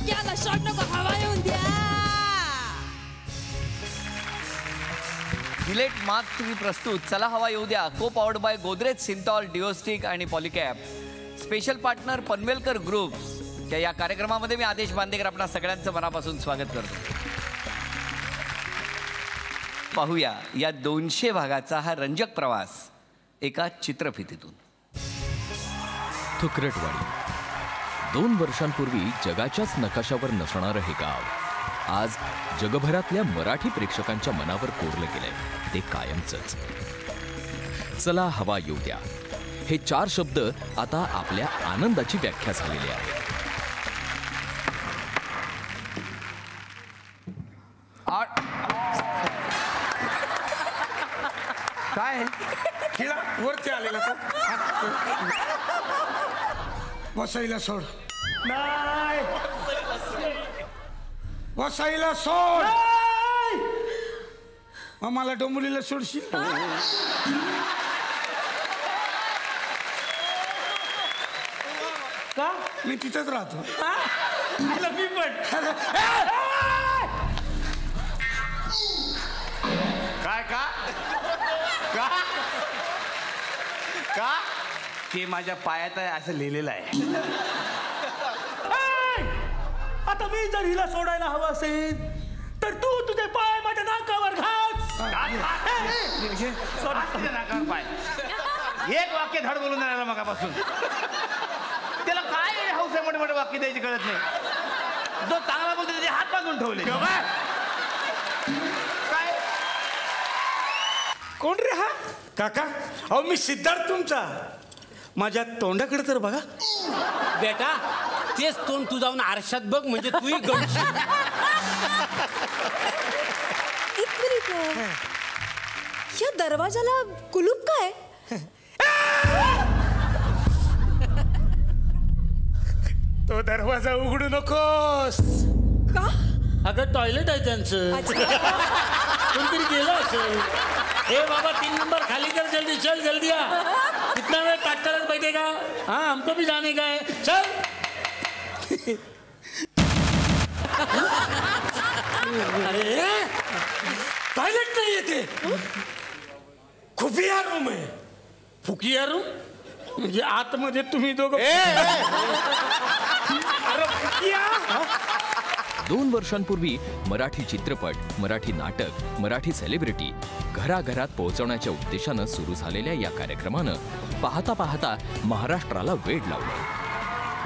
याला शॉट नको, हवा येऊन द्या. जिलेट मार्क 3 प्रस्तुत चला हवा येऊ द्या, को पॉवर्ड बाय गोदरेज सिंथॉल, डिओस्टिक आणि Polycab. Special partner Panvelkar groups. या कार्यक्रमामध्ये मी आदेश बांदेकर आपणा सगळ्यांचं मनापासून स्वागत करतो. पाहूया या 200 भागाचा हा रंजक प्रवास एका चित्रफितीतून. थुकरटवाडी 2 वर्षांपूर्वी जगाच्याच नकाशावर नसणारं हे गाव आज जगभरातल्या मराठी प्रेक्षकांच्या मनावर कोरलं गेलंय, ते कायमचंच. चला हवा येऊ द्या, हे 4 शब्द आता आपल्या आनंदाची व्याख्या झालेली आहे. काय खिळा वरती आलेला तो वसाईला सोड. नाही वसाईला सोड. मग मला डोंबुलीला सोडशील. का मी तिथंच राहतो. मी पण काय का का का ते माझ्या पायात आहे असं लिहिलेलं आहे. आता मी जर हिला सोडायला हवं असेल तर तू तुझे पाय माझ्या नाकावर घास. नाकावर पाय. एक वाक्य धड बोलून राहिला मगापासून. त्याला काय हौस आहे मोठे मोठे वाक्य द्यायची कळत नाही. जो चांगला बोलतो त्याचे हात बांधून ठेवले. काय कोण रे हा काका? अहो मी सिद्धार्थ तुमचा. माझ्या तोंडाकडे तर बघा. बेटा तेच तोंड तू जाऊन आरशात बघ, म्हणजे तूही गणशील. एक मिनिट, या दरवाजाला कुलूप काय? तो दरवाजा उघडू नकोस. का? अगं टॉयलेट आहे त्यांचं, कोणतरी गेलं असेल. हे बाबा 3 नंबर खाली कर, जल्दी चल, जल्दी आ. इतना वेळ काटकारच बैठे का? हाँ हमको भी जाने का है, चल. अरे टॉयलेट नाही येते, खुफिया रूम आहे. फुकिया रूम म्हणजे आतमध्ये तुम्ही दोघं. अरे फुकिया. 2 वर्षांपूर्वी मराठी चित्रपट, मराठी नाटक, मराठी सेलिब्रिटी घराघरात पोहोचवण्याच्या उद्देशानं सुरू झालेल्या या कार्यक्रमानं पाहता पाहता महाराष्ट्राला वेड लावलं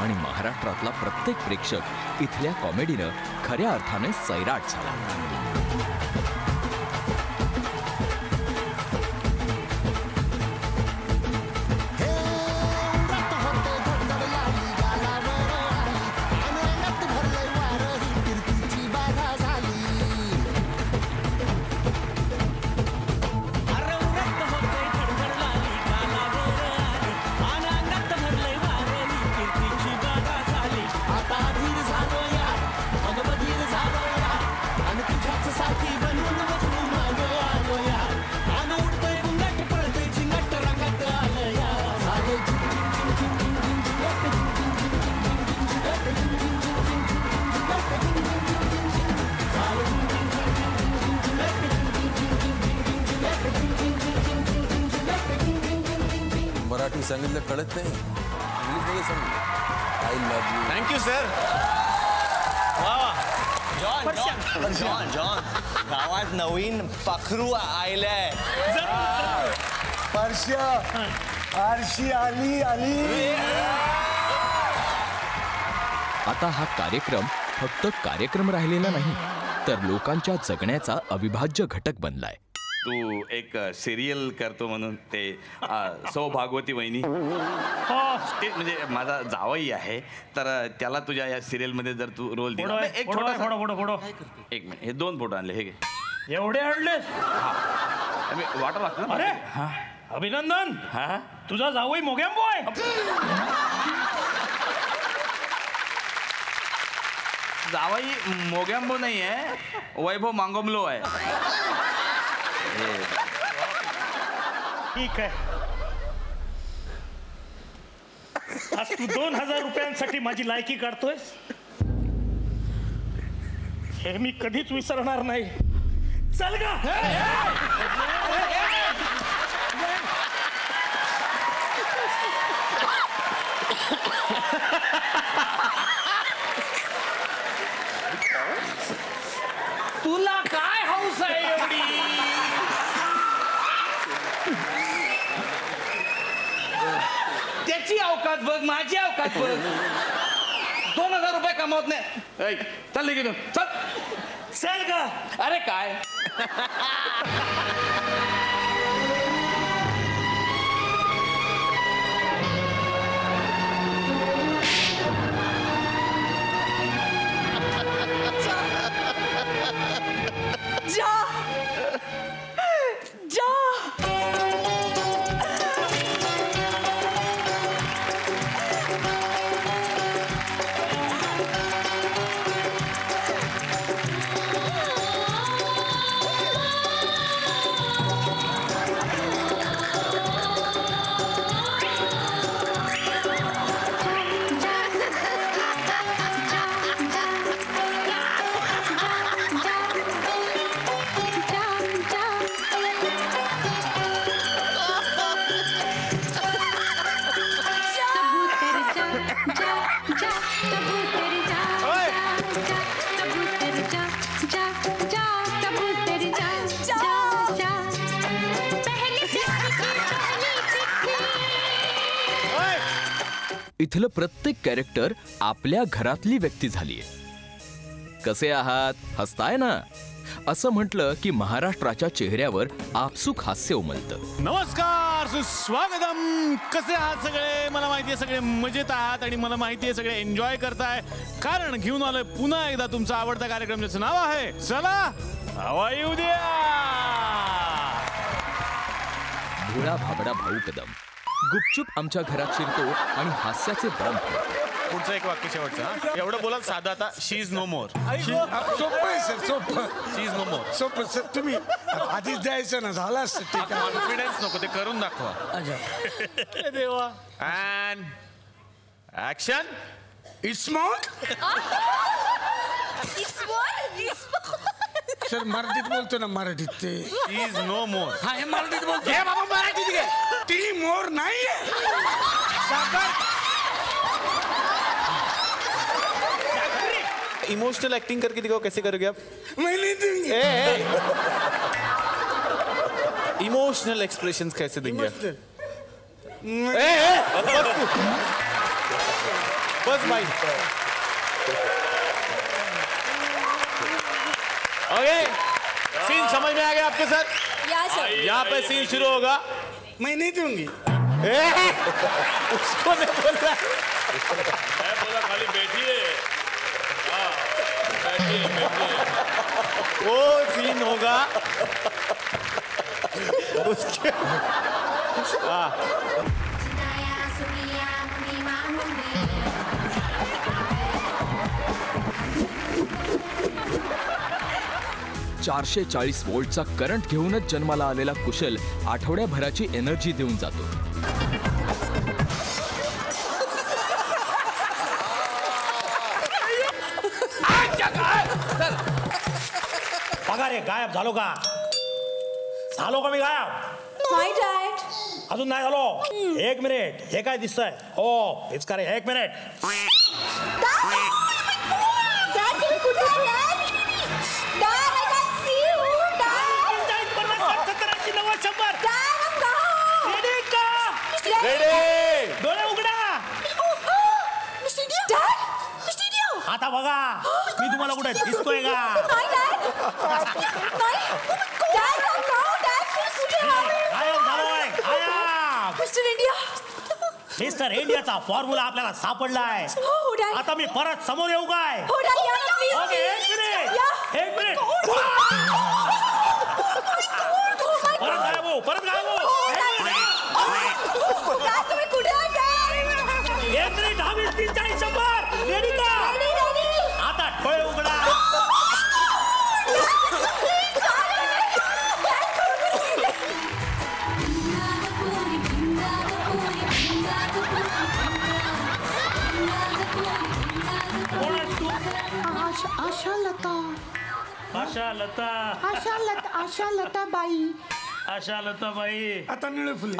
आणि महाराष्ट्रातला प्रत्येक प्रेक्षक इथल्या कॉमेडीनं खऱ्या अर्थाने सैराट झाला. मराठी सांगितलं कळत नाही, इंग्लिशमध्ये सांगितलं. I love you. Thank you sir. John John John गावात नवीन पाखरू आयलाय. परश्या आरशी आली आली. आता हा कार्यक्रम फक्त कार्यक्रम राहिलेला नाही, तर लोकांच्या जगण्याचा अविभाज्य घटक बनलाय. तू एक सिरियल करतो म्हणून ते सौभागवती वहिनी, ते म्हणजे माझा जावई आहे, तर त्याला तुझ्या या सिरियलमध्ये जर तू रोल दिला. एक छोटा फोटो. एक मिनिट, हे 2 फोटो आणले. हे घे. एवढे आणलेस? वाटर लागतं ना. अरे अभिनंदन. हा तुझा जावई मोगॅम्बो आहे. जावई मोगॅम्बो नाही आहे, वैभव मांगोमलो आहे. ठीक आहे. आज तू 2000 रुपयांसाठी माझी लायकी काढतोयस. हे मी कधीच विसरणार नाही. चल गा. तुला काय हौस आहे एवढी? त्याची अवकात बघ, माझी अवकात बघ. 2000 रुपये कमवत नाही. चल निघून चल. चल गा. अरे काय जा जा. इथलं प्रत्येक कॅरेक्टर आपल्या घरातली व्यक्ती झालीये. कसे आहात, हसताय ना, असं म्हटलं की महाराष्ट्राच्या चेहऱ्यावर आपसुक हास्य उमलतं. नमस्कार, सुस्वागतम. कसे आहात सगळे? मला माहिती आहे सगळे मजेत आहात आणि मला माहिती आहे सगळे एन्जॉय करताय, कारण घेऊन आलोय पुन्हा एकदा तुमचा आवडता कार्यक्रम, ज्याचं नाव आहे चला हवा येऊ द्या. भोळा भाबडा भाऊ कदम गुपचूप आमच्या घरात शिरतो आणि हास्याचे बॉम्ब फोडतो. पुढचं एक वाक्य शेवटचं. एवढं बोला साधा. आता शी इज नो मोर. सोपं आहे सर, सोपं. शी इज नो मोर. सोपं सर. तुम्ही आधीच द्यायचं ना, झालं असतं. ठीक आहे. कॉन्फिडन्स नको, ते करून दाखवा. देवा. And action. It's mock. Sir मराठीत बोलतो ना, मराठीत ते शी इज नो मोर. हा, हे मराठीत बोलतो. हे बाबा मराठीत घे. ती मोर नाहीये. इमोशनल एक्टिंग करके दिखाओ, कैसे करोगे आप? मैं नहीं दूंगी. इमोशनल एक्सप्रेशंस कैसे देंगे आप? बस भाई. ओके, सीन समझ में आ गया आपके साथ? या सर. यहाँ पे सीन शुरू होगा. मैं नहीं दूंगी. उसको नहीं बोल रहा. मैं बोला खाली बैठिए. वो सीन होगा उसके. $440 वोल्टचा करंट घेऊनच जन्माला आलेला कुशल आठवड्याभराची एनर्जी देऊन जातो. पगार आहे, गायब झालो का? झालो का मी गायब? नाही डॅड. अजून नाही झालो. 1 मिनिट. हे काय दिसतंय? हो, हेच का रे? 1 मिनिट. डॅड तुम्ही कुठे आहात? Dad I can see you. Dad 50, 70, 80, 90, 100. Dad का? रेडी का? रेडी. डोळे उघडा. Dad studio. आता बघा, मी तुम्हाला कुठे दिसतोय का? नाही डॅड. नाही. डॅड का? डॅड कुठे आहे? गायब झालोय. गायब. Mister India. मिस्टर इंडियाचा फॉर्म्युला आपल्याला सापडलाय. हो डॅड. आता मी परत समोर येऊ काय? हो डॅड या ना प्लीज. Okay, 1 minute. 1 मिनिट. परत गायब हो. परत गायब हो. डॅड तुम्ही कुठे आहात डॅड? 1 मिनिट. 10, 20, 30, 40, 100. रेडी का? आता डोळे उघडा. आशा लता. आशा लता आशा लता बाई. आशा लता बाई. आता निळे फुले.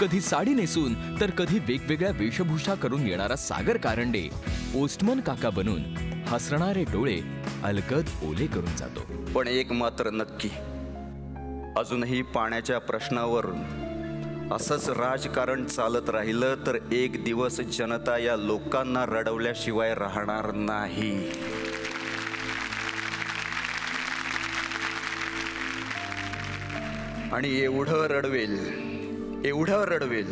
कधी साडी नेसून तर कधी वेगवेगळ्या वेशभूषा करून येणारा सागर कारंडे पोस्टमन काका बनून हसणारे डोळे अलगद ओले करून जातो. पण एक मात्र नक्की, अजूनही पाण्याच्या प्रश्नावरून असंच राजकारण चालत राहिलं तर एक दिवस जनता या लोकांना रडवल्याशिवाय राहणार नाही. आणि एवढं रडवेल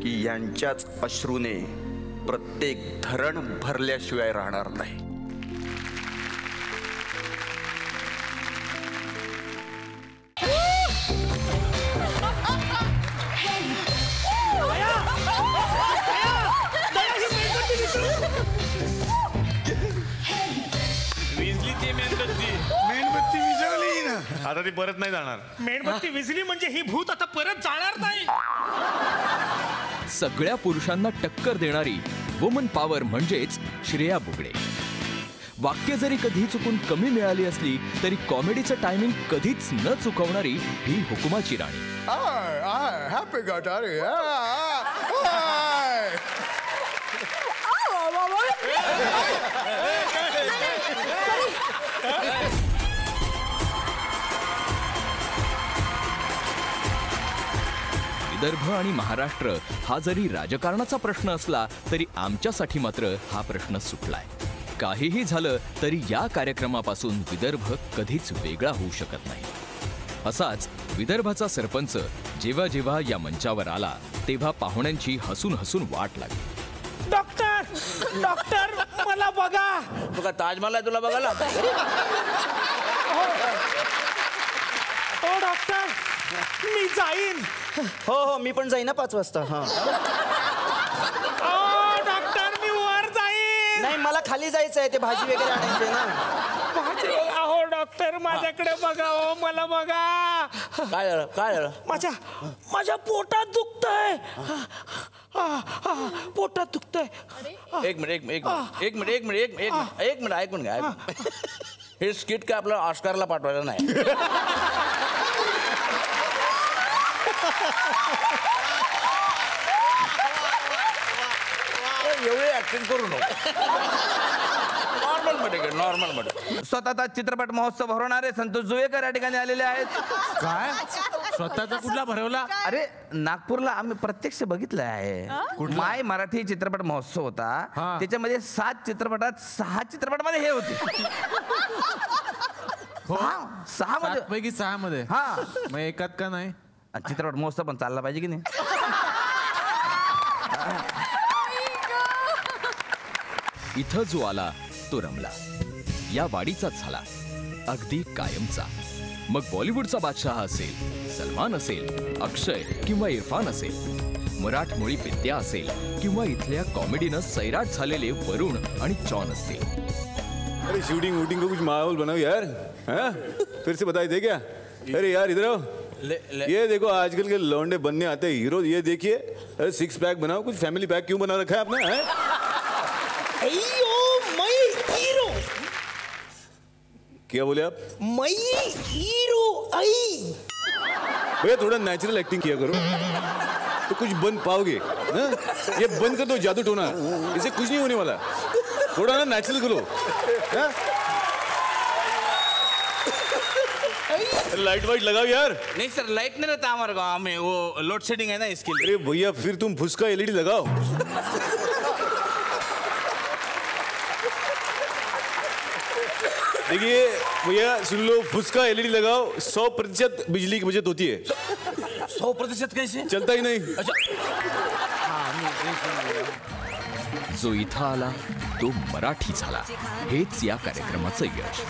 की यांच्याच अश्रूने प्रत्येक धरण भरल्याशिवाय राहणार नाही. मेणबत्ती विझवली ना, आता ती परत नाही जाणार. मेणबत्ती विझली म्हणजे ही भूत आता परत जाणार नाही. सगळ्या पुरुषांना टक्कर देणारी वुमन पॉवर म्हणजेच श्रेया बुगडे. वाक्य जरी कधी चुकून कमी मिळाली असली तरी कॉमेडीचं टायमिंग कधीच न चुकवणारी ही हुकुमाची राणी. हॅपी गटारी. विदर्भ आणि महाराष्ट्र हा जरी राजकारणाचा प्रश्न असला तरी आमच्यासाठी मात्र हा प्रश्न सुटलाय. काहीही झालं तरी या कार्यक्रमापासून विदर्भ कधीच वेगळा होऊ शकत नाही. असाच विदर्भाचा सरपंच जेव्हा जेव्हा या मंचावर आला तेव्हा पाहुण्यांची हसून हसून वाट लागली. डॉक्टर मला बघा. तुला ताजमहल आहे तुला बघायला. ओ डॉक्टर मी जाईन. हो मी पण जाईन ना 5 वाजता. डॉक्टर मी वर जाईन. नाही, मला खाली जायचं आहे, ते भाजी वगैरे आणायची ना. भाजी. अहो डॉक्टर माझ्याकडे बघा. हो मला बघा. काय झालं माझ्या पोटात दुखतंय. पोटात दुखतंय. एक मिनिट हे स्किट काय आपल्याला ऑस्कारला पाठवायचं नाही. एवढी ऍक्टिंग करू नको. नॉर्मल मध्ये स्वतःचा चित्रपट महोत्सव भरवणारे संतोष जुवेकर या ठिकाणी आलेले आहेत. काय स्वतःचा कुठला भरवला? अरे नागपूरला आम्ही प्रत्यक्ष बघितलं आहे. माय मराठी चित्रपट महोत्सव होता. त्याच्यामध्ये 7 चित्रपटात 6 चित्रपटामध्ये हे होते. 6 मध्ये पैकी 6 मध्ये. हा मग एकात का नाही? चित्रपट महोत्सव पण चालला पाहिजे की नाही. इथं जो आला तो रमला. या वाडीचाच झाला अगदी कायमचा. मग बॉलिवूडचा बादशाह असेल, सलमान असेल, अक्षय किंवा इरफान असेल, मराठमोळी विद्या असेल किंवा इथल्या कॉमेडीनं सैराट झालेले वरुण आणि जॉन असतील. अरे शूटिंग को कुछ माहौल बनाओ यार. फिर से बताई दे क्या? अरे यार इधर आओ. ये देखो आजकल के लौंडे बनने आते हैं हीरो. ये देखिए, अरे 6 पैक बनाओ. कुछ फैमिली पैक क्यों बना रखा है आपने? क्या बोले आप? मैं हीरो आई. भैया थोड़ा नेचुरल एक्टिंग किया करो तो कुछ बन पाओगे. ये बंद कर दो जादू टोना, इसे कुछ नहीं होने वाला. थोड़ा ना नेचुरल करो. लाइट वाइट लगाओ यार. नहीं सर, लाइट नहीं रहता हमारे गाँव में. वो लोड शेडिंग है ना, इसके लिए. अरे भैया फिर तुम फुसका LED लगाओ. देखिए भैया सुन लो, फुसका LED लगाओ. 100% बिजली की बचत होती है. 100% कैसे? चलता ही नहीं. जो इथं आला तो मराठी झाला. हेच या कार्यक्रमाचं यश.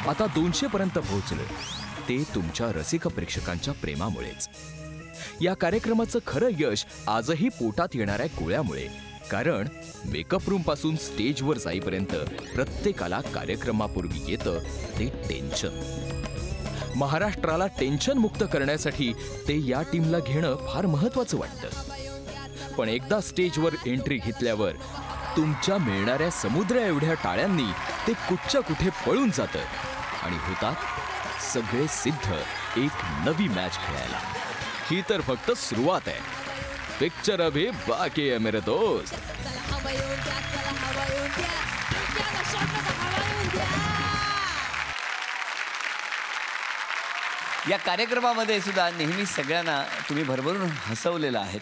आता 200 पर्यंत पोहोचलो. ते तुमच्या रसिक प्रेक्षकांच्या प्रेमामुळेच. या कार्यक्रमाचं खरं यश आजही पोटात येणाऱ्या गोळ्यामुळे, कारण मेकअप रूम पासून स्टेजवर जाईपर्यंत प्रत्येकाला कार्यक्रमापूर्वी येतं ते टेन्शन. महाराष्ट्राला टेन्शन मुक्त करण्यासाठी ते या टीमला घेणं फार महत्वाचं वाटतं. पण एकदा स्टेजवर एंट्री घेतल्यावर तुमच्या मिळणाऱ्या समुद्र एवढ्या टाळ्यांनी ते कुठच्या कुठे पळून जातं आणि होतात सगळे सिद्ध एक नवी मॅच खेळायला. ही तर फक्त सुरुवात आहे. पिक्चर अभी बाकी है मेरे दोस्त. या कार्यक्रमामध्ये सुद्धा नेहमी सगळ्यांना तुम्ही भरभरून हसवलेलं आहे.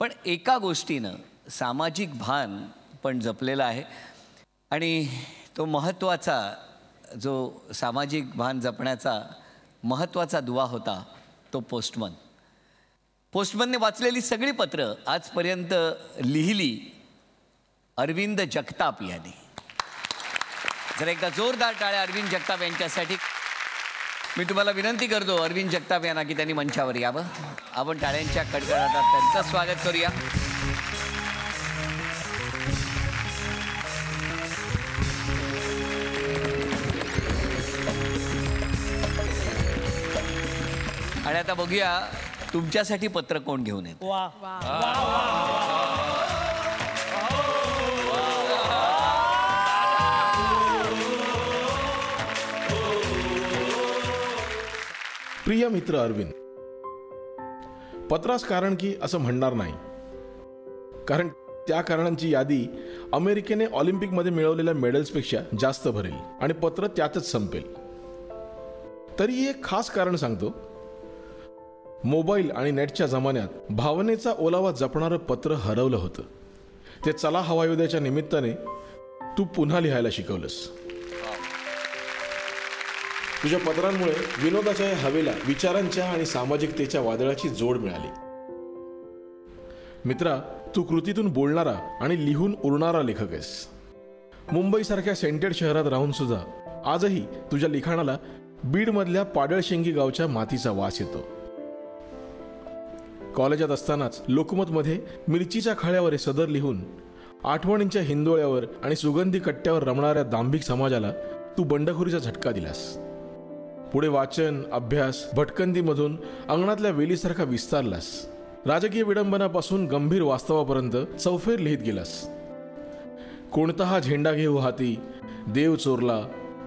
पण एका गोष्टीनं सामाजिक भान पण जपलेलं आहे आणि तो महत्त्वाचा जो सामाजिक भान जपण्याचा महत्त्वाचा दुवा होता तो पोस्टमन. पोस्टमनने वाचलेली सगळी पत्र आजपर्यंत लिहिली अरविंद जगताप यांनी. जर एकदा जोरदार टाळ्या अरविंद जगताप यांच्यासाठी. मी तुम्हाला विनंती करतो अरविंद जगताप यांना की त्यांनी मंचावर यावं. आपण टाळ्यांच्या कडकडाटात त्यांचं स्वागत करूया. आणि आता बघूया तुमच्यासाठी पत्र कोण घेऊन येत. प्रिय मित्र अरविंद, पत्रास कारण की असं म्हणणार नाही, कारण त्या कारणांची यादी अमेरिकेने ऑलिम्पिकमध्ये मिळवलेल्या मेडल्सपेक्षा जास्त भरेल आणि पत्र त्यातच संपेल. तरी एक खास कारण सांगतो. मोबाईल आणि नेटच्या जमान्यात भावनेचा ओलावा जपणारं पत्र हरवलं होतं. ते चला हवा येऊ द्याच्या निमित्ताने तू पुन्हा लिहायला शिकवलंस. तुझ्या पत्रांमुळे विनोदाच्या या हवेला विचारांच्या आणि सामाजिकतेच्या वादळाची जोड मिळाली. मित्रा, तू कृतीतून बोलणारा आणि लिहून उरणारा लेखक आहेस. मुंबईसारख्या सेंटेड शहरात राहून सुद्धा आजही तुझ्या लिखाणाला बीडमधल्या पाडळशेंगी गावच्या मातीचा वास येतो. कॉलेजात असतानाच लोकमतमध्ये मिरचीच्या खळ्यावर हे सदर लिहून आठवणींच्या हिंदोळ्यावर आणि सुगंधी कट्ट्यावर रमणाऱ्या दांभिक समाजाला तू बंडखोरीचा झटका दिलास. पुढे वाचन, अभ्यास, भटकंतीमधून अंगणातल्या वेलीसारखा विस्तारलास. राजकीय विडंबनापासून गंभीर वास्तवापर्यंत चौफेर लिहित गेलास. कोणता हा झेंडा घेऊ हाती, देव चोरला,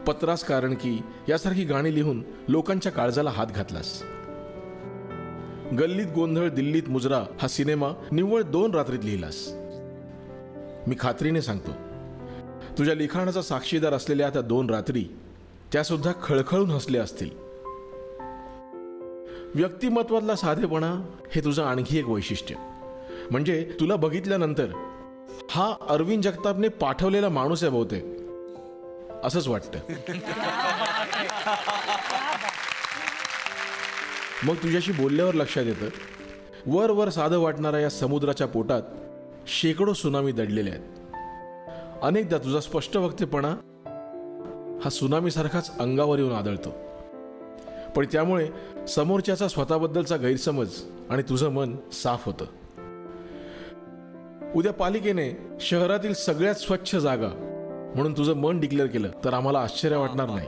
पत्रास कारण की यासारखी गाणी लिहून लोकांच्या काळजाला हात घातलास. गल्लीत गोंधळ, दिल्लीत मुजरा हा सिनेमा निव्वळ 2 रात्रीत लिहिलास. मी खात्रीने सांगतो, तुझ्या लिखाणाचा साक्षीदार असलेल्या त्या 2 रात्री त्या सुद्धा खळखळून हसल्या असतील. व्यक्तिमत्वातला साधेपणा हे तुझं आणखी एक वैशिष्ट्य. म्हणजे तुला बघितल्यानंतर हा अरविंद जगतापने पाठवलेला माणूस आहे बहुतेक, असंच वाटतं. मग तुझ्याशी बोलल्यावर लक्षात येतं, वर वर साधं वाटणाऱ्या या समुद्राच्या पोटात शेकडो सुनामी दडलेल्या आहेत. अनेकदा तुझा स्पष्ट वक्तेपणा हा सुनामीसारखाच अंगावर येऊन आदळतो. पण त्यामुळे समोरच्याचा स्वतःबद्दलचा गैरसमज आणि तुझं मन साफ होतं. उद्या पालिकेने शहरातील सगळ्यात स्वच्छ जागा म्हणून तुझं मन डिक्लेअर केलं तर आम्हाला आश्चर्य वाटणार नाही.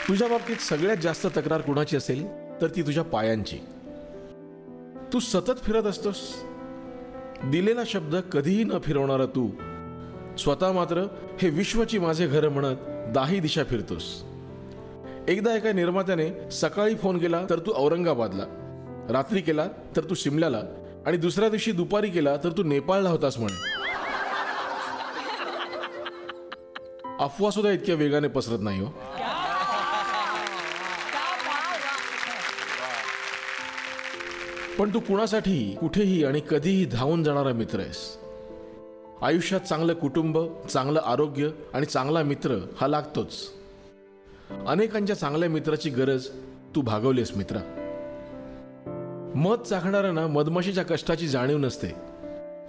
तुझ्या बाबतीत सगळ्यात जास्त तक्रार कुणाची असेल तर ती तुझ्या पायांची. तू सतत फिरत असतोस. दिलेला शब्द कधीही न फिरवणारा तू स्वतः मात्र हे विश्वची माझे घर म्हणत 10 दिशा फिरतोस. एकदा एका निर्मात्याने सकाळी फोन केला तर तू औरंगाबादला, रात्री केला तर तू शिमल्याला आणि दुसऱ्या दिवशी दुपारी केला तर तू नेपाळला होतास म्हणे. अफवा सुद्धा इतक्या वेगाने पसरत नाही हो. पण तू कुणासाठी कुठेही आणि कधीही धावून जाणारा मित्र आहेस. आयुष्यात चांगलं कुटुंब, चांगलं आरोग्य आणि चांगला मित्र हा लागतोच. अनेकांच्या चांगल्या मित्राची गरज तू भागवलीस मित्रा. मध चाखणाऱ्यांना मधमाशीच्या कष्टाची जाणीव नसते.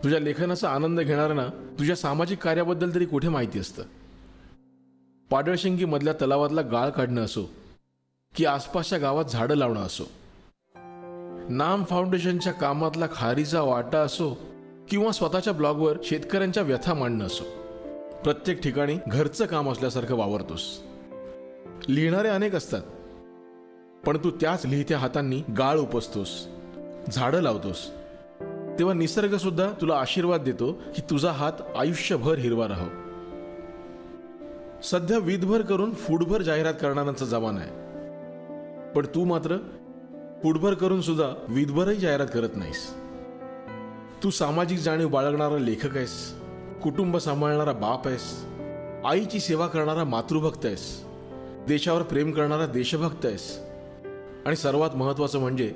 तुझ्या लेखनाचा आनंद घेणाऱ्यांना तुझ्या सामाजिक कार्याबद्दल तरी कुठे माहिती असतं. पाडळशिंगी मधल्या तलावातला गाळ काढणं असो की आसपासच्या गावात झाडं लावणं असो, नाम फाउंडेशनच्या कामातला खारीचा वाटा असो किंवा स्वतःच्या ब्लॉगवर शेतकऱ्यांच्या व्यथा मांडणं असो, प्रत्येक ठिकाणी घरचं काम असल्यासारखं वावरतोस. लिहिणारे अनेक असतात, पण तू त्याच लिहित्या हातांनी गाळ उपसतोस, झाडं लावतोस. तेव्हा निसर्ग सुद्धा तुला आशीर्वाद देतो की तुझा हात आयुष्यभर हिरवा राहो. सध्या वीदभर करून फुटभर जाहिरात करणाऱ्यांचा जमाना आहे, पण तू मात्र फुटभर करून सुद्धा वीदभरही जाहिरात करत नाहीस. तू सामाजिक जाणीव बाळगणारा लेखक आहेस, कुटुंब सांभाळणारा बाप आहेस, आईची सेवा करणारा मातृभक्त आहेस, देशावर प्रेम करणारा देशभक्त आहेस, आणि सर्वात महत्वाचं म्हणजे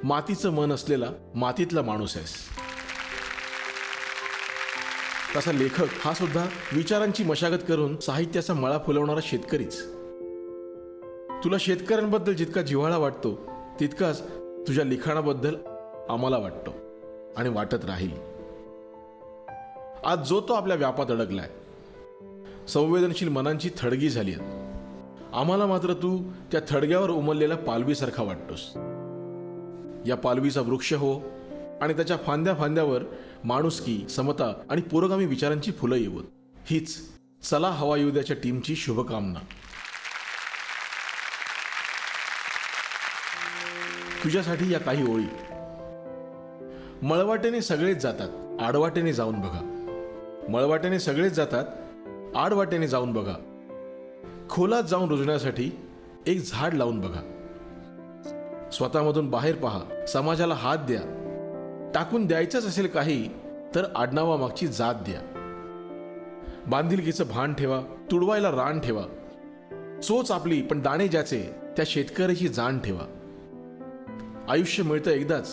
मातीचं मन असलेला मातीतला माणूस आहेस. तसा लेखक हा सुद्धा विचारांची मशागत करून साहित्याचा मळा फुलवणारा शेतकरीच. तुला शेतकऱ्यांबद्दल जितका जिव्हाळा वाटतो तितकाच तुझ्या लिखाणाबद्दल आम्हाला वाटतो आणि वाटत राहील. आज जो तो आपल्या व्यापात अडकलाय, संवेदनशील मनांची थडगी झाली आहेत. आम्हाला मात्र तू त्या थडग्यावर उमललेल्या पालवीसारखा वाटतोस. या पालवीचा वृक्ष हो आणि त्याच्या फांद्या फांद्यावर माणुसकी, समता आणि पुरोगामी विचारांची फुलं येवत. हीच चला हवा येऊ द्याच्या टीमची शुभकामना. तुझ्यासाठी या काही ओळी. मळवाटेने सगळेच जातात, आडवाटेने जाऊन बघा. मळवाटेने सगळेच जातात, आडवाटेने जाऊन बघा. खोलात जाऊन रुजण्यासाठी एक झाड लावून बघा. स्वतःमधून बाहेर पहा, समाजाला हात द्या. टाकून द्यायचंच असेल काही तर आडनावामागची जात द्या. बांधिलकीचं भान ठेवा, तुडवायला रान ठेवा. चोच आपली पण दाणे ज्याचे त्या शेतकऱ्याची जाण ठेवा. आयुष्य मिळतं एकदाच,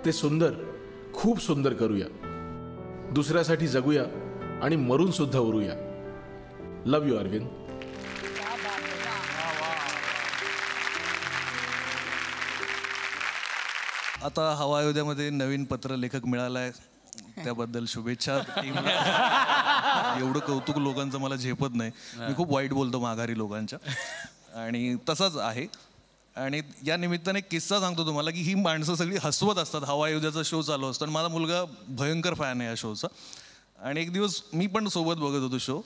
ते सुंदर, खूप सुंदर करूया. दुसऱ्यासाठी जगूया आणि मरून सुद्धा उरूया. लव यू अरविंद. आता हवा अयोध्यामध्ये नवीन पत्रलेखक मिळालाय, त्याबद्दल शुभेच्छा टीमला. एवढं कौतुक लोकांचं मला झेपत नाही. मी खूप वाईट बोलतो माघारी लोकांच्या, आणि तसंच आहे. आणि या निमित्ताने किस्सा सांगतो तुम्हाला की ही माणसं सगळी हसवत असतात. हवा अयोध्याचा शो चालू असतो आणि माझा मुलगा भयंकर फॅन आहे या शोचा. आणि एक दिवस मी पण सोबत बघत होतो शो,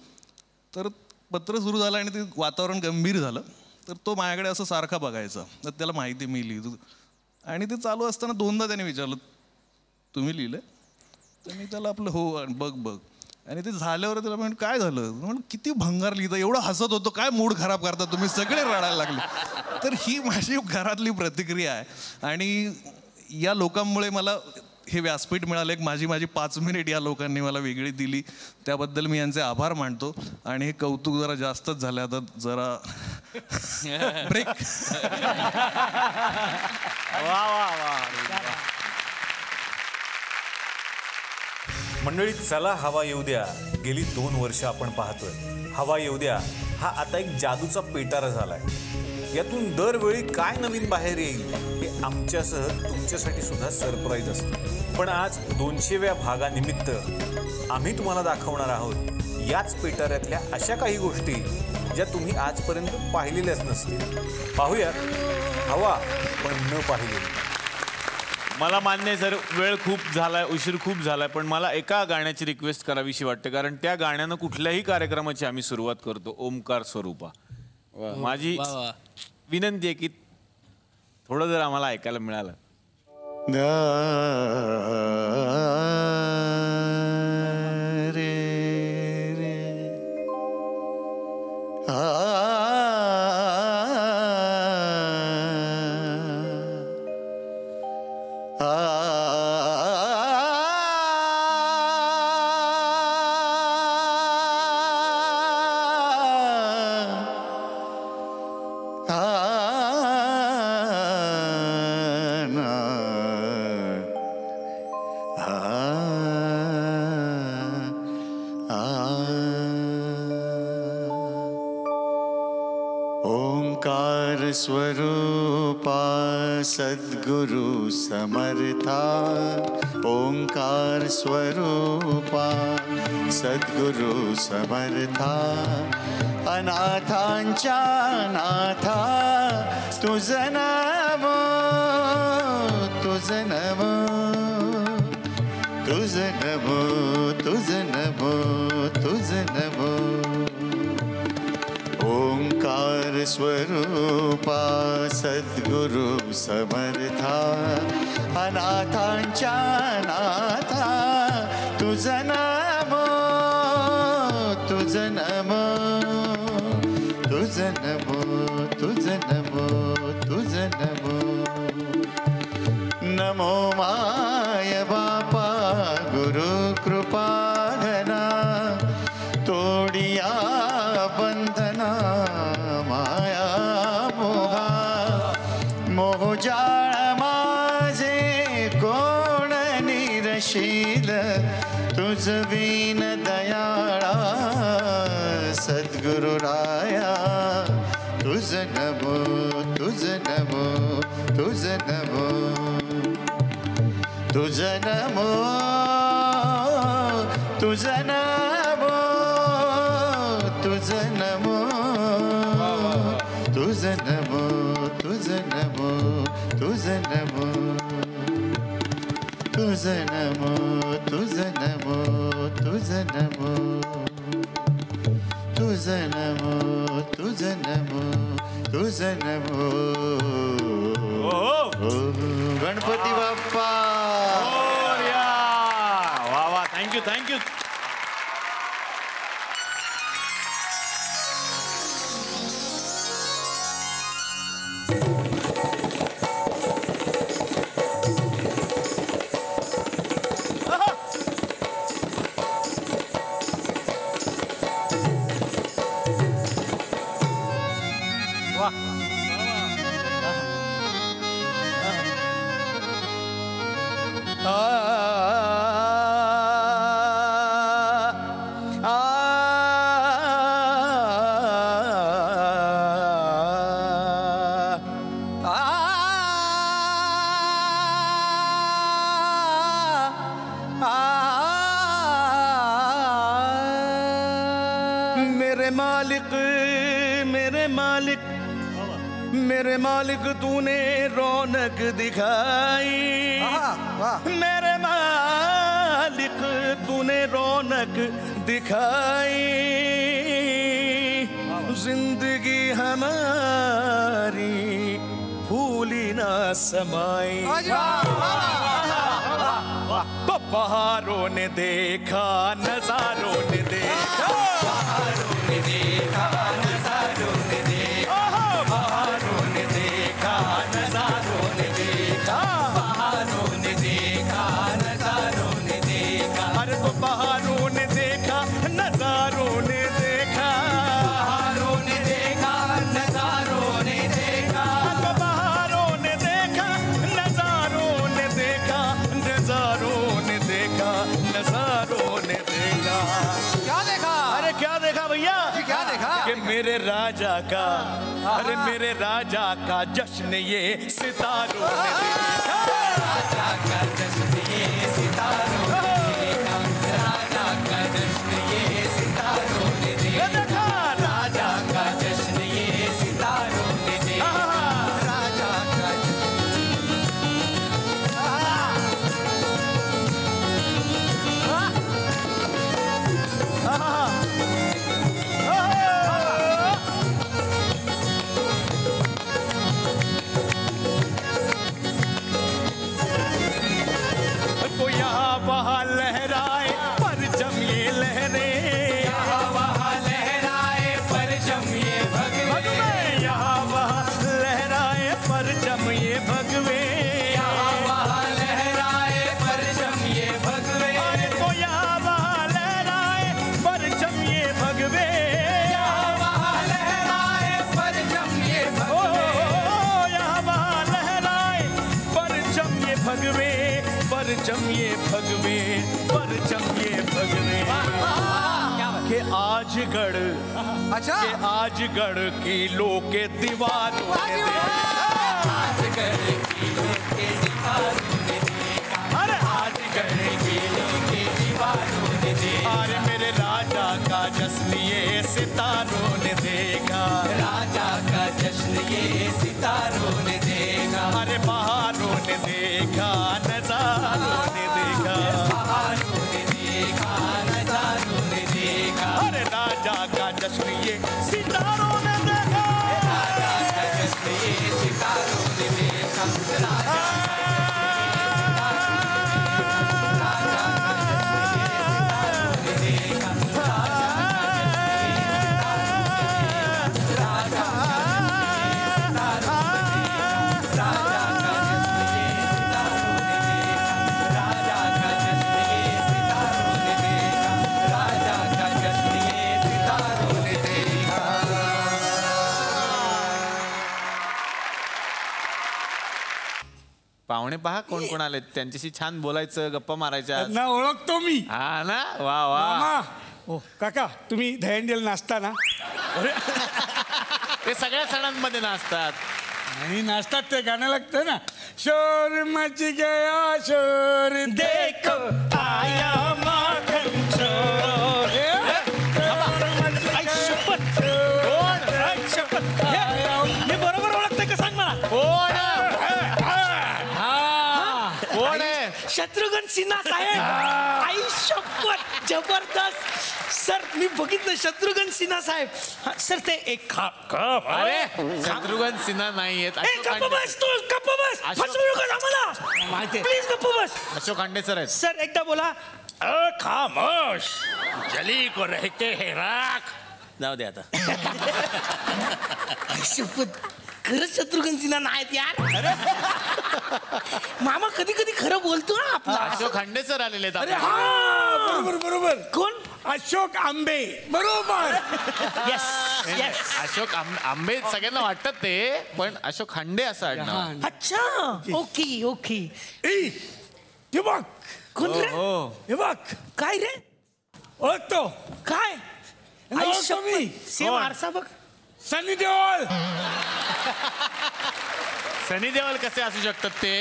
तर पत्र सुरू झालं आणि ते वातावरण गंभीर झालं. तर तो माझ्याकडे असं सारखा बघायचा, तर त्याला माहिती मी लिहितो. आणि ते चालू असताना दोनदा त्याने विचारलं, तुम्ही लिहिलं? तर मी त्याला आपलं हो बघ बघ. आणि ते झाल्यावर त्याला म्हणून काय झालं, म्हणून किती भंगार लिहितं, एवढं हसत होतो, काय मूड खराब करता तुम्ही, सगळे रडायला लागले. तर ही माझी घरातली प्रतिक्रिया आहे. आणि या लोकांमुळे मला हे व्यासपीठ मिळालं. एक माझी 5 मिनिट या लोकांनी मला वेगळी दिली, त्याबद्दल मी यांचे आभार मानतो. आणि हे कौतुक जरा जास्तच झालं, आता जरा ब्रेक. मंडळी, चला हवा येऊ द्या गेली 2 वर्ष आपण पाहतोय. हवा येऊ द्या हा आता एक जादूचा पेटारा झालाय. यातून दरवेळी काय नवीन बाहेर येईल हे आमच्यासह तुमच्यासाठी सुद्धा सरप्राईज असतं. पण आज 200व्या भागानिमित्त आम्ही तुम्हाला दाखवणार आहोत याच पेटाऱ्यातल्या अशा काही गोष्टी ज्या तुम्ही आजपर्यंत पाहिलेल्याच नसतील. पाहूया हवा पण न पाहिलेली. मला मान्य आहे सर, वेळ खूप झालाय, उशीर खूप झालाय, पण मला एका गाण्याची रिक्वेस्ट करावीशी वाटते, कारण त्या गाण्यानं कुठल्याही कार्यक्रमाची आम्ही सुरुवात करतो. ओमकार स्वरूपा. माझी विनंती आहे की थोडं जर आम्हाला ऐकायला मिळालं. ओंकार स्वरूपा सद्गुरु समर्था. ओंकार स्वरूपा सद्गुरु समर्था. अनाथांच्या नाथा तुझं नाव तुझं नमो तुझं नमो तुझं नमो तुझं नमो ओंकार स्वरूपा सद्गुरु समर्था अनाथांच्या नाथा तुझं नमो तुझं नमो तुझं नमो तुझं नमो तुझं नमो नमो माय बापा गुरु कृपा घना तोडिया बंधना माया मोहा मोहजाळ माझे कोण निरशील तुझ विन दयाळा सद्गुरु राया तुझ नमो तुझ नमो तुझ नमो तुझ नमो तुझ नमो तुझ नमो तुझ नमो तुझ नमो तुझ नमो तुझ नमो तुझ नमो तुझ नमो तुझ नमो तुझ नमो तुझ नमो गणपती बाप्पा वा वा थँक्यू थँक्यू मेरे मालिक तूने रौनक दिखाई मेरे मालिक तूने रौनक दिखाई जिंदगी हमारी फूली ना समाई बहारों ने देखा नजारों ने देखा बहारों ने देखा नजारों ने देखा बहारों ने देखा नजारों ने देखा बहारों ने देखा नजारों ने देखा अरे तो बहारों ने देखा नजारों ने देखा बहारों ने देखा नजारों ने देखा तो बहारों ने देखा नजारों ने देखा नजारों ने देखा नजारों ने देखा क्या देखा अरे क्या देखा भैया क्या देखा कि मेरे राजा का अरे मेरे राजा का जश्न ये सितारों ने देखा राजा का जश्न ये सितारों ने देखा राजा का जश्न ये सितारों ने देखा राजा का जश्न ये सितारों ने देखा राजा का तो यहाँ वहाँ लहराए परचम ये लहरे यहाँ वहाँ लहराए परचम ये भगवे यहाँ वहाँ लहराए परचम ये भगवे यहाँ वहाँ लहराए परचम ये भगवे तो यहाँ वहाँ लहराए परचम ये भगवे यहाँ वहाँ लहराए परचम ये भगवे यहाँ वहाँ लहराए परचम ये भगवे परचम ये भगवे परचम ये भगवे के आजगढ़ अच्छा के आजगढ़ किलों के दीवारों ने आजगढ़ किलों के दीवारों ने अरे आजगढ़ किलों के दीवारों ने अरे मेरे राजा का जश्न ये सितारों ने देखा राजा का जश्न ये सितारों ने देखा अरे बहारों ने देखा नजारों ने देखा, अरे राजा का जश्न ये सितारों ने देखा, पाहुणे पहा कोण कोण आले, त्यांच्याशी छान बोलायचं, गप्पा मारायच्या. ना ओळखतो मी. हा ना, वा वा. ओ काका, तुम्ही दहीहंडीला नाचता ना? ते सगळ्या सणांमध्ये नाचतात. आणि नाचतात ते गाणं लागतं ना, शोर मच गया शोर देखो आया माखन चोर. हे बरोबर ओळखतंय का सांग मला? कोण आहे? शत्रुघ्न सिन्हा साहेब. आई शपथ, जबरदस्त. सर मी बघितलं शत्रुघ्न सिन्हा साहेब. सर ते एक अरे शत्रुघ्न सिन्हा नाहीयेत. गप्प बस तू, गप्प बस. फसवू नकोस आम्हाला. माहिती प्लीज गप्प बस. अशोक खांडेसर आहेत. सर एकदा बोला. खामोश जली को रहते हैं राख. जाऊ दे आता. शपथ, खरंच शत्रुघ्न सिन्हा नाहीत यार. मामा कधी कधी खरं बोलतो ना आपला. अशोक खांडेसर आलेले आहेत. अरे हा, बरोबर बरोबर. कोण? अशोक आंबे. बरोबर. Yes yes. अशोक आंबे सगळ्यांना वाटतात ते, पण अशोक खांडे असं आडनाव. अच्छा, ओके ओके. हे बघ. कोण रे? हे बघ. काय रे? ओळखतो. काय? ओळखतो मी. सेम आरसा बघ. सनी देओल. सनी देओल कसे असू शकतात ते?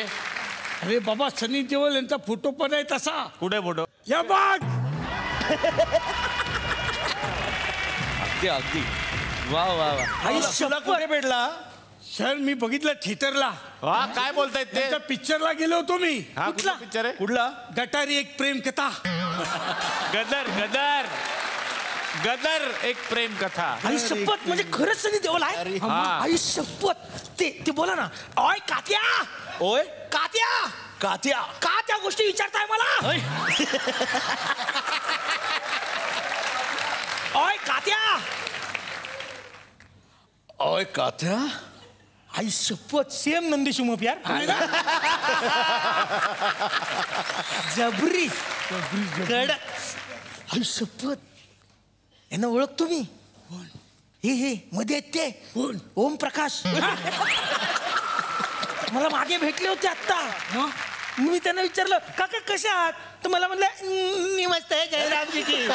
अरे बाबा, सनी देओल यांचा फोटो पण आहे तसा. कुठे फोटो? या बघ. अगदी अगदी. वा वा वा. तुला कुठे भेटला? सर मी बघितलं थिएटरला. वा, काय बोलतायत ते? त्या पिक्चरला गेलो होतो मी. कुठला पिक्चर आहे? कुठला? गटारी एक प्रेम कथा. गदर गदर गदर एक प्रेम कथा. आई शपथ, म्हणजे खरंच सनी देओल आहे. आई शपथ. ते बोला ना. ओय कात्या. ओय कात्या. कात्या. का त्या गोष्टी विचारताय मला? ओय कात्या. ओय कात्या. आई शपथ, सेम नंदीश उमप यार. जबरी कडक. आई शपथ, यांना ओळखतो मी. हे मध्ये आहेत ते. कोण? ओम प्रकाश. मला मागे भेटले होते आत्ता. मी त्यांना विचारलं, काका कसे आहात? तर मला म्हणलं मी मस्त आहे जयरामजी की.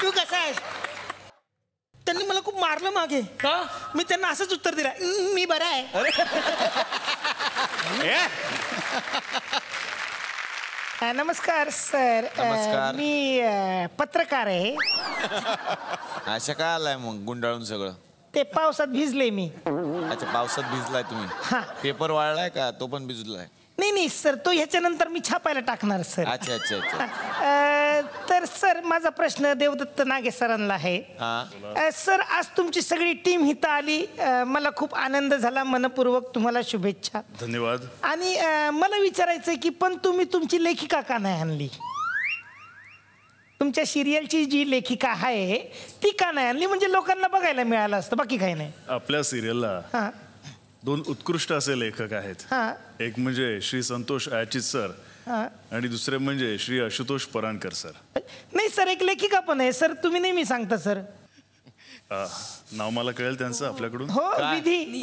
तू कसा आहेस? त्यांनी मला खूप मारलं मागे. का? मी त्यांना असंच उत्तर दिलं, मी बरा आहे. नमस्कार सर. नमस्कार. मी पत्रकार आहे. अशा काय आलाय मग गुंडाळून सगळं? ते पावसात भिजले मी. अच्छा, पावसात भिजलाय तुम्ही? पेपर वाळलाय का? तो पण भिजलाय? नाही सर, तो ह्याच्यानंतर मी छापायला टाकणार सर. अच्छा अच्छा अच्छा. तर सर माझा प्रश्न देवदत्त नागे सरांना आहे. सर आज तुमची सगळी टीम इथं आली, मला खूप आनंद झाला. मनपूर्वक तुम्हाला शुभेच्छा. धन्यवाद. आणि मला विचारायचंय की पण तुम्ही तुमची लेखिका का नाही आणली? तुमच्या सिरियलची जी लेखिका आहे ती का नाही आणली? म्हणजे लोकांना बघायला मिळालं असतं, बाकी काही नाही. आपल्या सिरियलला दोन उत्कृष्ट असे लेखक आहेत. एक म्हणजे श्री संतोष आयाचित सर आणि दुसरे म्हणजे श्री आशुतोष पराणकर सर. नाही सर, एक लेखिका पण आहे सर, तुम्ही नेहमी सांगता सर. नाव मला कळेल त्यांचं आपल्याकडून. हो, विधी.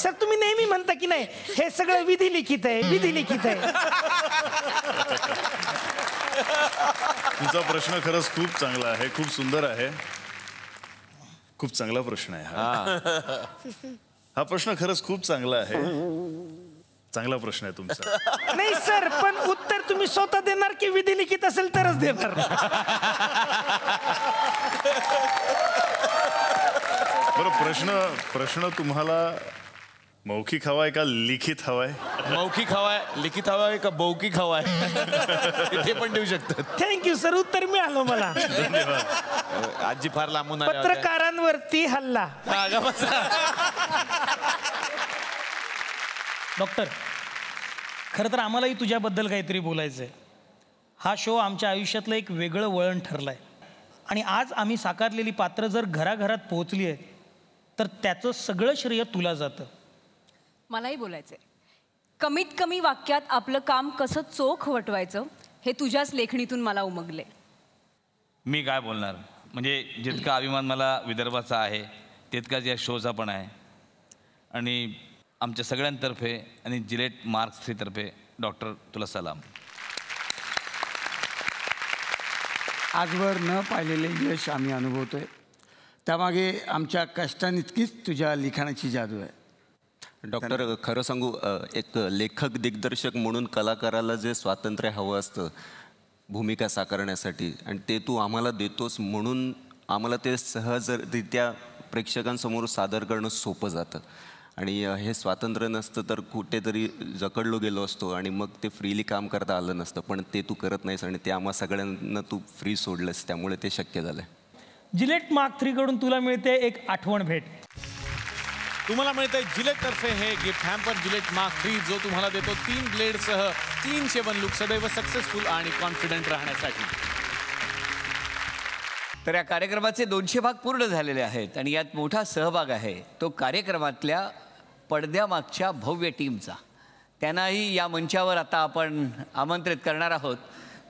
सर तुम्ही नेहमी म्हणता की नाही हे सगळं विधी लिखित आहे, विधी लिखित आहे. तुमचा प्रश्न खरंच खूप चांगला आहे, खूप सुंदर आहे, खूप चांगला प्रश्न आहे हा प्रश्न खरंच खूप चांगला आहे, चांगला प्रश्न आहे तुमचा. नाही सर, पण उत्तर तुम्ही स्वतः देणार की विधी लिखित असेल तरच देणार? बरं, प्रश्न तुम्हाला मौखिक हवाय का लिखित हवाय? मौखिक हवाय, लिखित हवाय का बौखिक हवाय? ते पण देऊ शकतात. थँक्यू सर, उत्तर मिळालं मला. आजी फार लांबून आल्या होत्या. पत्रकारांवरती हल्ला. डॉक्टर, खरं तर आम्हालाही तुझ्याबद्दल काहीतरी बोलायचं आहे. हा शो आमच्या आयुष्यातलं एक वेगळं वळण ठरलं आहे आणि आज आम्ही साकारलेली पात्र जर घराघरात पोहोचली आहेत तर त्याचं सगळं श्रेय तुला जातं. मलाही बोलायचंय. कमीत कमी वाक्यात आपलं काम कसं चोख वटवायचं हे तुझ्याच लेखणीतून मला उमगले. मी काय बोलणार, म्हणजे जितका अभिमान मला विदर्भाचा आहे तितकाच या शोचा पण आहे. आणि आमच्या सगळ्यांतर्फे आणि जिलेट मार्क्स 3 तर्फे डॉक्टर तुला सलाम. आजवर न पाहिलेले यश आम्ही अनुभवतोय. त्यामागे आमच्या कष्टांइतकीच तुझ्या लिखाणाची जादू आहे. डॉक्टर, खरं सांगू, एक लेखक दिग्दर्शक म्हणून कलाकाराला जे स्वातंत्र्य हवं असतं भूमिका साकारण्यासाठी, आणि ते तू आम्हाला देतोस म्हणून आम्हाला ते सहजरित्या प्रेक्षकांसमोर सादर करणं सोपं जातं. आणि हे स्वातंत्र्य नसतं तर कुठेतरी जकडलो गेलो असतो आणि मग ते फ्रीली काम करता आलं नसतं. पण ते तू करत नाहीस आणि ते आम्हा सगळ्यांना तू फ्री सोडलंस, त्यामुळे ते शक्य झालं. जिलेट मार्क 3 कडून तुला मिळते एक आठवण भेट. तुम्हाला मिळतंय जिलेट तर्फे हे गिफ्ट हॅम्पर जिलेट मार्क 3, जो तुम्हाला देतो 3 ब्लेडसह क्लीन शेवन लुक, सदैव सक्सेसफुल आणि कॉन्फिडंट राहण्यासाठी. तर या कार्यक्रमाचे 200 भाग पूर्ण झालेले आहेत आणि यात मोठा सहभाग आहे तो कार्यक्रमातल्या पडद्यामागच्या भव्य टीमचा. त्यांनाही या मंचावर आता आपण आमंत्रित करणार आहोत,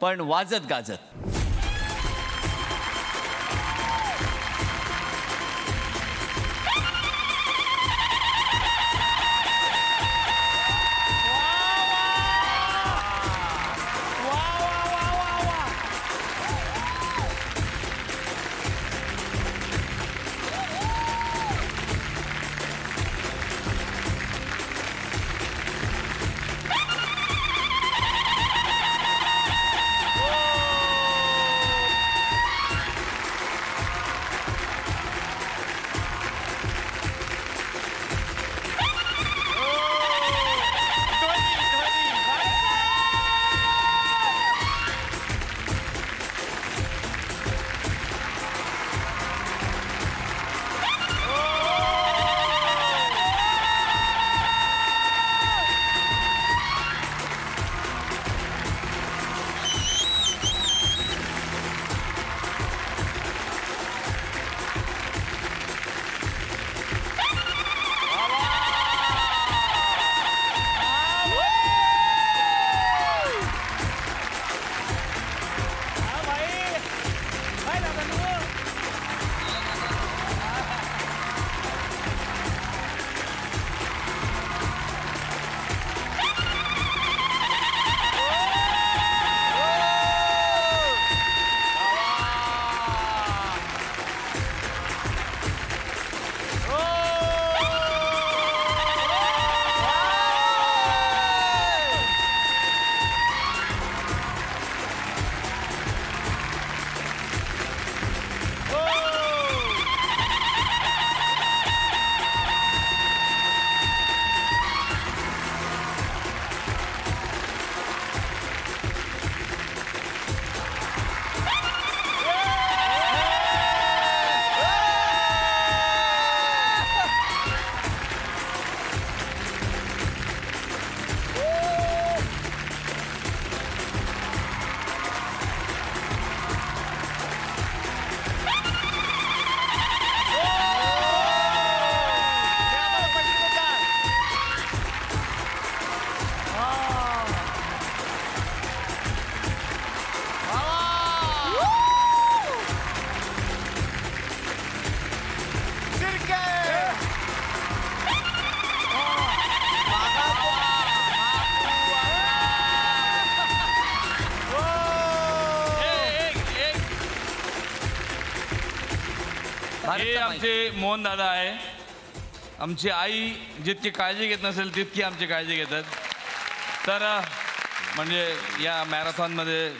पण वाजत गाजत. हे आमचे मोहन दादा आहे. आमची आई जितकी काळजी घेत नसेल तितकी आमची काळजी घेतात. तर म्हणजे या मॅरेथॉनमध्ये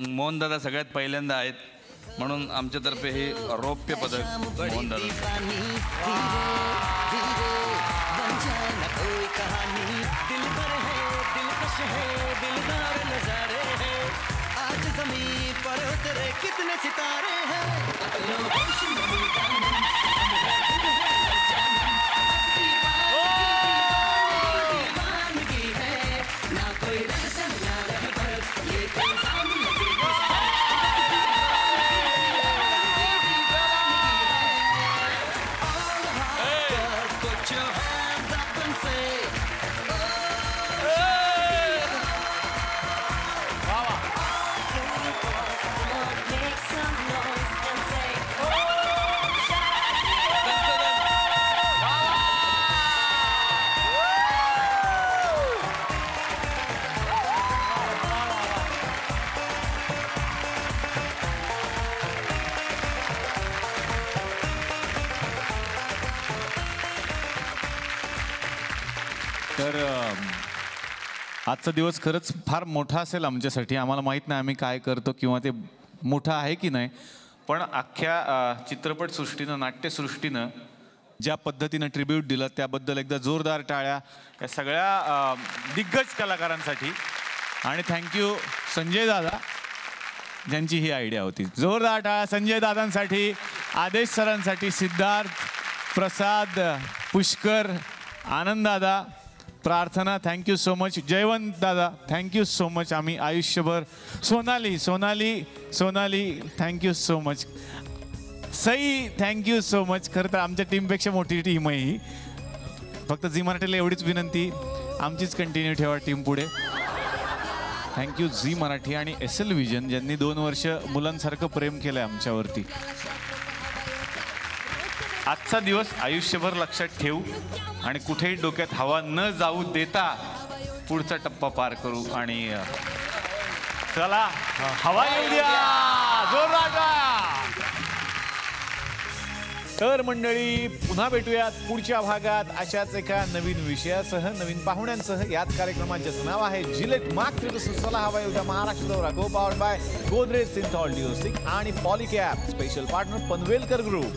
मोहन दादा सगळ्यात पहिल्यांदा आहेत, म्हणून आमच्यातर्फे हे रौप्य पदक मोहन दादा. कोई कहानी दिल पर है, दिलकश है, दिलदार नजारे हैं। आज ज़मीं पर उतरे कितने सितारे हैं। दीवानगी है, ना कोई रहसन ना रहबर, ये इल्ज़ाम लगे Put your hands up and say, make some noise and say, तर आजचा दिवस खरंच फार मोठा असेल आमच्यासाठी. आम्हाला माहीत नाही आम्ही काय करतो किंवा ते मोठं आहे की नाही, पण अख्ख्या चित्रपटसृष्टीनं, नाट्यसृष्टीनं ज्या पद्धतीनं ट्रिब्यूट दिलं त्याबद्दल एकदा जोरदार टाळ्या या सगळ्या दिग्गज कलाकारांसाठी. आणि थँक्यू संजय दादा ज्यांची ही आयडिया होती. जोरदार टाळ्या संजय दादांसाठी, आदेश सरांसाठी, सिद्धार्थ, प्रसाद, पुष्कर, आनंद दादा, प्रार्थना, थँक्यू सो मच. जयवंत दादा, थँक्यू सो मच. आम्ही आयुष्यभर Sonali Sonali Sonali thank you so much. Sai thank you so much. खरं तर आमच्या टीमपेक्षा मोठी टीम आहे ही. फक्त झी मराठीला एवढीच विनंती, आमचीच कंटिन्यू ठेवा टीम पुढे. थँक्यू झी मराठी आणि SL विजन ज्यांनी 2 वर्ष मुलांसारखं प्रेम केलं आहे आमच्यावरती. आजचा दिवस आयुष्यभर लक्षात ठेवू आणि कुठेही डोक्यात हवा न जाऊ देता पुढचा टप्पा पार करू. आणि चला हवा येऊ द्या, जोरदार टाळ्या. तर मंडळी पुन्हा भेटूयात पुढच्या भागात अशाच एका नवीन विषयासह, नवीन पाहुण्यांसह. याच कार्यक्रमाचे नाव आहे जिलेट मात्र चला हवा येऊ द्या महाराष्ट्र दौरा. को पॉवर्ड बाय गोदरेज सिंथॉल डिओस्टिक आणि Polycab. Special partner Panvelkar group.